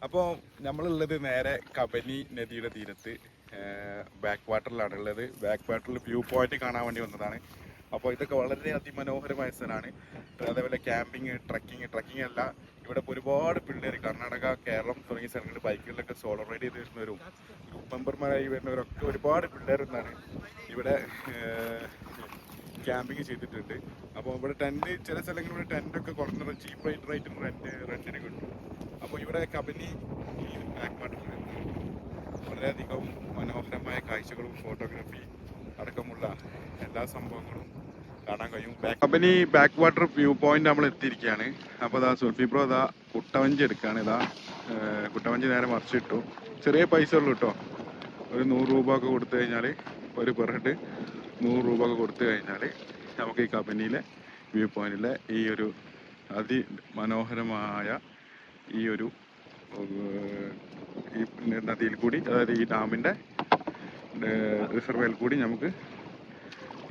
അപ്പോൾ നമ്മളുള്ളത് നേരെ കബനി നദിയുടെ തീരത്ത് ബാക്ക് വാട്ടറിലാണ് ഉള്ളത്. ബാക്ക് വാട്ടറിൽ വ്യൂ പോയിന്റ് കാണാൻ വേണ്ടി വന്നതാണ്. അപ്പോൾ ഇതൊക്കെ വളരെ അതിമനോഹരമായ സ്ഥലമാണ്. അതേപോലെ ക്യാമ്പിങ്, ട്രക്കിംഗ് അല്ല, ഇവിടെ ഒരുപാട് പിള്ളേർ കർണാടക, കേരളം തുടങ്ങിയ സ്ഥലങ്ങളിൽ ബൈക്കുകളിലൊക്കെ സോളോ റൈഡ് ചെയ്ത് വരുന്നവരും ഗ്രൂപ്പ് മെമ്പർമാരായി വരുന്നവരൊക്കെ ഒരുപാട് പിള്ളേരെന്നാണ് ഇവിടെ ക്യാമ്പിങ് ചെയ്തിട്ടുണ്ട്. അപ്പോൾ ഇവിടെ ടെൻറ്റ്, ചില സ്ഥലങ്ങളിൽ ടെൻറ്റൊക്കെ കുറഞ്ഞ ചീപ്പ് റേറ്റിന് റെൻറ്റിന് കിട്ടും. അപ്പോൾ ഇവിടെ കബനി ഈ ബാക്ക് വാട്ടറിൽ വളരെയധികം മനോഹരമായ കാഴ്ചകളും ഫോട്ടോഗ്രാഫി അടക്കമുള്ള എല്ലാ സംഭവങ്ങളും കാണാൻ കഴിയും. Kabini back water view point നമ്മൾ എത്തിയിരിക്കുകയാണ്. അപ്പോൾ ഇതാ സുൽഫി ബ്രോ ഇതാ കുട്ടവഞ്ചി എടുക്കുകയാണ്. ഇതാ കുട്ടവഞ്ചി നേരെ മറിച്ചിട്ടു. ചെറിയ പൈസ ഉള്ളൂ കേട്ടോ. ഒരു 100 രൂപ ഒക്കെ കൊടുത്തു കഴിഞ്ഞാൽ, ഒരു പെർ ഹെഡ് 100 രൂപ ഒക്കെ കൊടുത്തു കഴിഞ്ഞാൽ നമുക്ക് ഈ കബനിയിലെ വ്യൂ പോയിന്റിലെ ഈ ഒരു അതിമനോഹരമായ ഈ ഒരു ഈ നദിയിൽ കൂടി, അതായത് ഈ ഡാമിൻ്റെ റിസർവയിൽ കൂടി നമുക്ക്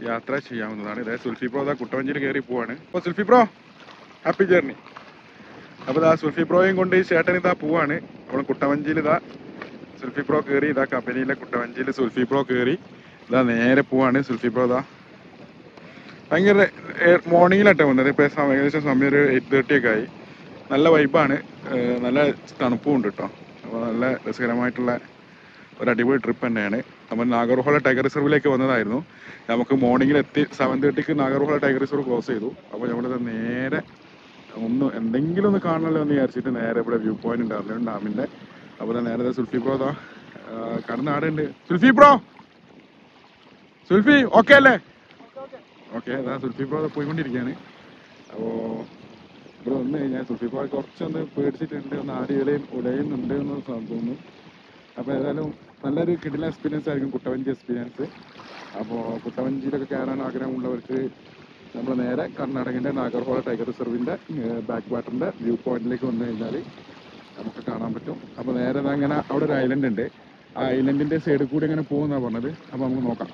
യാത്ര ചെയ്യാവുന്നതാണ്. അതായത് സുൽഫി ബ്രോ ഇതാ കുട്ടവഞ്ചിയിൽ കയറി പോവാണ്. അപ്പോൾ സുൽഫി ബ്രോ ഹാപ്പി ജേർണി. അപ്പോൾ ഇതാ സുൽഫി ബ്രോയും കൊണ്ട് ഈ ചേട്ടൻ ഇതാ പോവാണ്. നമ്മൾ കുട്ടവഞ്ചിയിൽ ഇതാ സുൽഫി ബ്രോ കയറി, ഇതാ കബനിയിലെ കുട്ടവഞ്ചിയിൽ സുൽഫി ബ്രോ കയറി ഇതാ നേരെ പോവാണ്. സുൽഫി ബ്രോ ഇതാ ഭയങ്കര മോർണിംഗിലാട്ടെ വന്നത്. ഇപ്പോൾ ഏകദേശം സമയം ഒരു 8:30 ഒക്കെ ആയി. നല്ല വൈബാണ്, നല്ല തണുപ്പും ഉണ്ട് കേട്ടോ. അപ്പോൾ നല്ല രസകരമായിട്ടുള്ള ഒരു അടിപൊളി ട്രിപ്പ് തന്നെയാണ്. നമ്മൾ നാഗർഹോള ടൈഗർ റിസർവിലേക്ക് വന്നതായിരുന്നു. നമുക്ക് മോർണിംഗിൽ 7:30ക്ക് നാഗർഹോള ടൈഗർ റിസർവ് ക്ലോസ് ചെയ്തു. അപ്പോൾ നമ്മളിത് നേരെ എന്തെങ്കിലും ഒന്ന് കാണണമല്ലോ എന്ന് വിചാരിച്ചിട്ട് നേരെ ഇവിടെ വ്യൂ പോയിന്റ് ഉണ്ടായിരുന്നു ഡാമിൻ്റെ. അപ്പോൾ നേരെ സുൽഫി ബ്രോ ഇതാ കടന്നാടുണ്ട്. സുൽഫി ഓക്കെ അല്ലേ? ഓക്കെ, അതാ സുൽഫി ബ്രോ പോയിക്കൊണ്ടിരിക്കുകയാണ്. അപ്പോൾ ഇവിടെ വന്നു കഴിഞ്ഞാൽ സുൽഫി ബ്രോ കുറച്ചൊന്ന് പേടിച്ചിട്ടുണ്ട്, ഒന്ന് ഉലയുന്നുണ്ട് എന്ന് തോന്നുന്നു. അപ്പോൾ ഏതായാലും നല്ലൊരു കിടിലൻ എക്സ്പീരിയൻസ് ആയിരിക്കും കുട്ടവഞ്ചി എക്സ്പീരിയൻസ്. അപ്പോൾ കുട്ടവഞ്ചിയിലൊക്കെ കയറാൻ ആഗ്രഹമുള്ളവർക്ക് നമ്മൾ നേരെ കർണാടകൻ്റെ നാഗർഹോള ടൈഗർ റിസർവിൻ്റെ ബാക്ക് വാട്ടറിൻ്റെ വ്യൂ പോയിന്റിലേക്ക് വന്നു കഴിഞ്ഞാൽ നമുക്ക് കാണാൻ പറ്റും. അപ്പോൾ നേരെ അങ്ങനെ അവിടെ ഒരു ഐലൻഡ് ഉണ്ട്. ആ ഐലൻഡിൻ്റെ സൈഡിൽ കൂടി അങ്ങനെ പോകുമെന്നാണ് പറഞ്ഞത്. അപ്പോൾ നമുക്ക് നോക്കാം.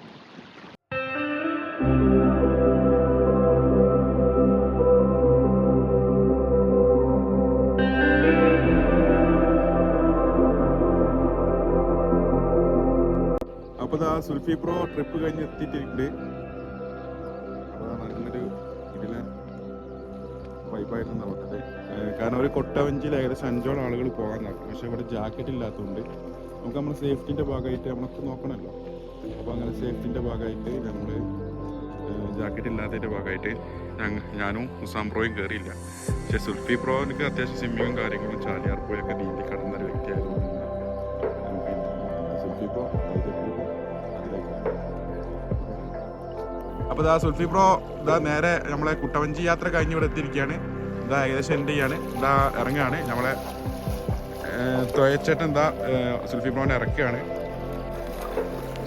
അപ്പോൾ സുൽഫി ബ്രോ ട്രിപ്പ് കഴിഞ്ഞ് എത്തിയിട്ടുണ്ട്. അപ്പോൾ നല്ലൊരു ഇതിലെ വൈബായിരുന്നു പറഞ്ഞത്. കാരണം ഒരു കൊട്ടവഞ്ചിയിൽ ഏകദേശം 5ഓളം ആളുകൾ പോകാൻ നോക്കും. പക്ഷെ ഇവിടെ ജാക്കറ്റ് ഇല്ലാത്തതുകൊണ്ട് നമുക്ക് നമ്മുടെ സേഫ്റ്റിൻ്റെ ഭാഗമായിട്ട് നമ്മളൊക്കെ നോക്കണമല്ലോ. അപ്പോൾ അങ്ങനെ സേഫ്റ്റിൻ്റെ ഭാഗമായിട്ട് നമ്മൾ ജാക്കറ്റ് ഇല്ലാത്തതിൻ്റെ ഭാഗമായിട്ട് ഞാനും ഉസാം ബ്രോയും കയറിയില്ല. പക്ഷേ സുൽഫി ബ്രോക്ക് അത്യാവശ്യം സ്വിമ്മിങ്ങും കാര്യങ്ങളും ചാലിയാർ പോയൊക്കെ നീന്തി കടന്നൊരു വ്യക്തിയായതുകൊണ്ട് നമുക്ക് സുൽഫി ബ്രോ. അപ്പോൾ ഇതാ സുൽഫി ബ്രോ ഇതാ നേരെ നമ്മളെ കുട്ടവഞ്ചി യാത്ര കഴിഞ്ഞ് ഇവിടെ എത്തിയിരിക്കുകയാണ്. ഇതാ ഏകദേശം എൻഡ് ചെയ്യാണ്. ഇതാ ഇറങ്ങുകയാണ്. നമ്മളെ തൊയച്ചേട്ടൻ എന്താ സുൽഫി ബ്രോനെ ഇറക്കുകയാണ്.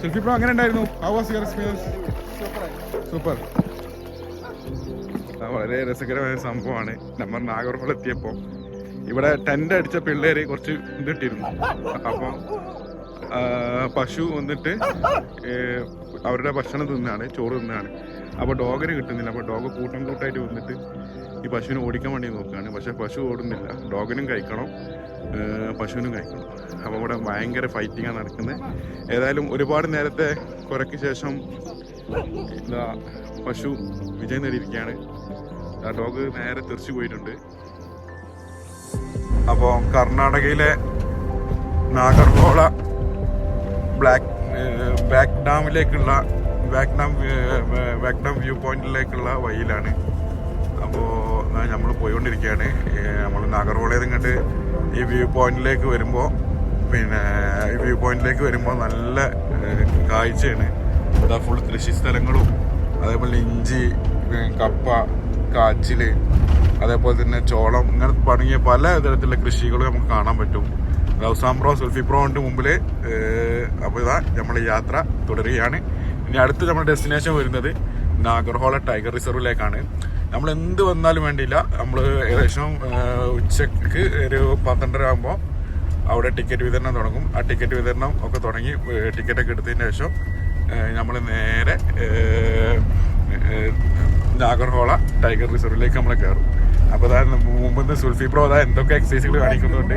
സുൽഫി ബ്രോ എങ്ങനെ ഉണ്ടായിരുന്നു? How was your experience? Super. വളരെ രസകരമായ സംഭവമാണ്. നമ്മൾ നാഗർഹോള എത്തിയപ്പോൾ ഇവിടെ ടെൻ്റ് അടിച്ച പിള്ളേർ കുറച്ച് ഇതിട്ടിരുന്നു. അപ്പോൾ പശു വന്നിട്ട് അവരുടെ ഭക്ഷണം തിന്നാണ്, ചോറ് തിന്നാണ്. അപ്പോൾ ഡോഗിന് കിട്ടുന്നില്ല. അപ്പോൾ ഡോഗ് കൂട്ടായിട്ട് വന്നിട്ട് ഈ പശുവിനെ ഓടിക്കാൻ വേണ്ടി നോക്കുകയാണ്. പക്ഷേ പശു ഓടുന്നില്ല. ഡോഗിനും കഴിക്കണം, പശുവിനും കഴിക്കണം. അപ്പോൾ ഇവിടെ ഭയങ്കര ഫൈറ്റിങ്ങാണ് നടക്കുന്നത്. ഏതായാലും ഒരുപാട് നേരത്തെ കുറയ്ക്ക് ശേഷം പശു വിജയം നേടിയിരിക്കുകയാണ്. ആ ഡോഗ് നേരെ തെറിച്ചു പോയിട്ടുണ്ട്. അപ്പോൾ കർണാടകയിലെ നാഗർഹോള ബാക്ക് ഡാമിലേക്കുള്ള വ്യൂ പോയിന്റിലേക്കുള്ള വഴിയിലാണ്. അപ്പോൾ നമ്മൾ പോയിക്കൊണ്ടിരിക്കുകയാണ്. നമ്മൾ നാഗർഹോളയിൽ നിന്നിട്ട് ഈ വ്യൂ പോയിന്റിലേക്ക് വരുമ്പോൾ നല്ല കാഴ്ചയാണ്. അതാ ഫുൾ കൃഷി സ്ഥലങ്ങളും അതേപോലെ ഇഞ്ചി, കപ്പ, കാച്ചില്, അതേപോലെ തന്നെ ചോളം, ഇങ്ങനെ തുടങ്ങിയ പല തരത്തിലുള്ള കൃഷികളും നമുക്ക് കാണാൻ പറ്റും. റൗസാംബ്രോ സുൽഫിപ്രോന്റെ മുമ്പിൽ. അപ്പോൾ ഇതാ നമ്മൾ യാത്ര തുടരുകയാണ്. ഇനി അടുത്ത് നമ്മുടെ ഡെസ്റ്റിനേഷൻ വരുന്നത് നാഗർഹോള ടൈഗർ റിസർവിലേക്കാണ്. നമ്മൾ എന്ത് വന്നാലും വേണ്ടിയില്ല, നമ്മൾ ഏകദേശം ഉച്ചക്ക് ഒരു 12:30 ആകുമ്പോൾ അവിടെ ടിക്കറ്റ് വിതരണം തുടങ്ങും. ആ ടിക്കറ്റ് വിതരണം ഒക്കെ തുടങ്ങി ടിക്കറ്റൊക്കെ എടുത്തതിന് ശേഷം നമ്മൾ നേരെ നാഗർഹോള ടൈഗർ റിസർവിലേക്ക് നമ്മൾ കയറും. അപ്പോൾ അതായത് മുമ്പ് സുൽഫി പ്രോ എന്തൊക്കെ എക്സസൈസുകൾ കാണിക്കുന്നുണ്ട്.